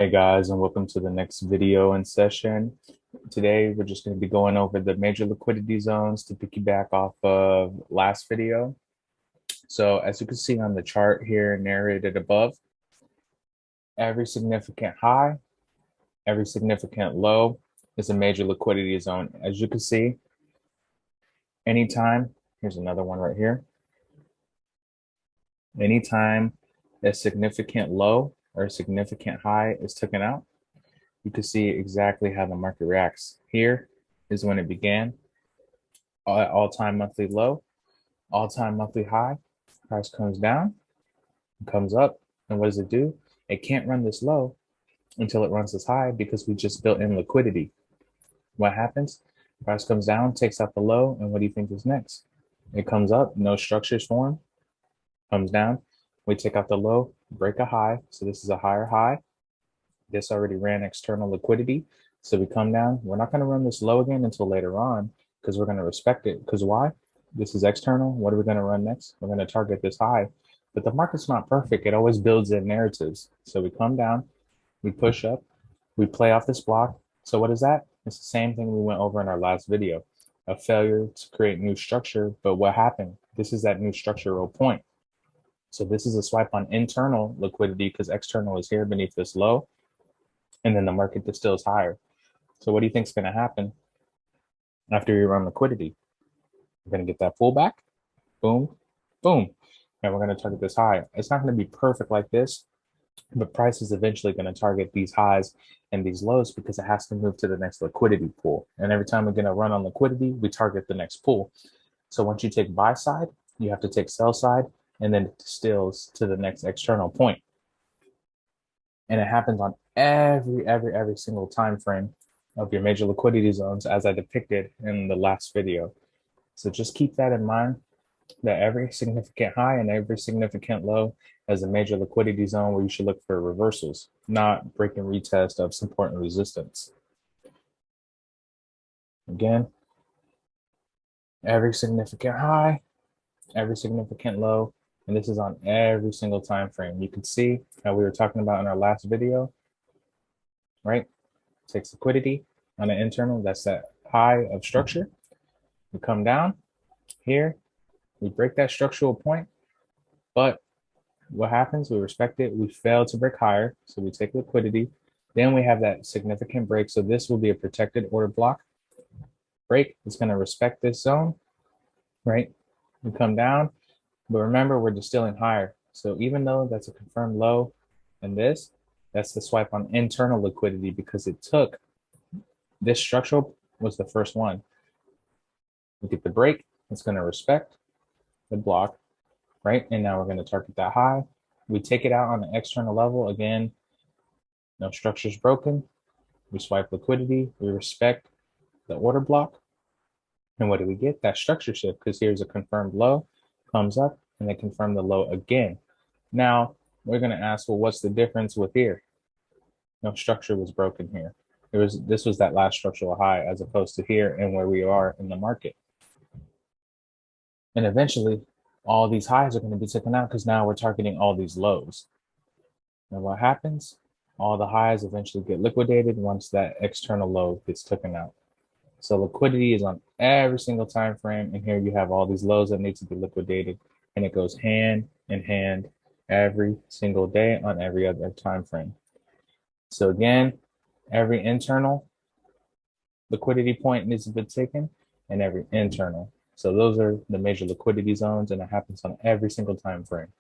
Hey guys, and welcome to the next video and session. Today, we're just going to be going over the major liquidity zones to piggyback off of last video. So as you can see on the chart here narrated above, every significant high, every significant low is a major liquidity zone. As you can see, anytime, here's another one right here, anytime a significant low or a significant high is taken out, you can see exactly how the market reacts. Here is when it began, all-time monthly low, all-time monthly high. Price comes down, comes up, and what does it do? It can't run this low until it runs this high because we just built in liquidity. What happens? Price comes down, takes out the low, and what do you think is next? It comes up, no structures form, comes down, we take out the low, break a high, so this is a higher high. This already ran external liquidity, so we come down. We're not going to run this low again until later on because we're going to respect it. Because why? This is external. What are we going to run next? We're going to target this high. But the market's not perfect. It always builds in narratives. So we come down, we push up, we play off this block. So what is that? It's the same thing we went over in our last video. A failure to create new structure. But what happened? This is that new structural point. So this is a swipe on internal liquidity because external is here beneath this low. And then the market distills higher. So what do you think is going to happen after you run liquidity? We're going to get that pullback, boom, boom, and we're going to target this high. It's not going to be perfect like this, but price is eventually going to target these highs and these lows because it has to move to the next liquidity pool. And every time we're going to run on liquidity, we target the next pool. So once you take buy side, you have to take sell side, and then it distills to the next external point. And it happens on every single time frame of your major liquidity zones as I depicted in the last video. So just keep that in mind, that every significant high and every significant low is a major liquidity zone where you should look for reversals, not break and retest of support and resistance. Again, every significant high, every significant low, and this is on every single time frame. You can see how we were talking about in our last video, right? Takes liquidity on an internal, that's that high of structure. We come down here, we break that structural point, but what happens? We respect it. We fail to break higher, so we take liquidity. Then we have that significant break. So this will be a protected order block. Break is going to respect this zone, right? We come down, but remember we're distilling higher. So even though that's a confirmed low and this, that's the swipe on internal liquidity because it took this structural was the first one. We get the break, it's going to respect the block, right? And now we're going to target that high. We take it out on the external level. Again, no structure's broken. We swipe liquidity. We respect the order block. And what do we get? That structure shift, because here's a confirmed low, comes up, and they confirm the low again. Now, we're going to ask, well, what's the difference with here? No structure was broken here. This was that last structural high as opposed to here and where we are in the market. And eventually, all these highs are going to be taken out because now we're targeting all these lows. And what happens? All the highs eventually get liquidated once that external low gets taken out. So liquidity is on every single time frame, and here you have all these lows that need to be liquidated, and it goes hand in hand every single day on every other time frame. So again, every internal liquidity point needs to be taken, and every internal. So those are the major liquidity zones, and it happens on every single time frame.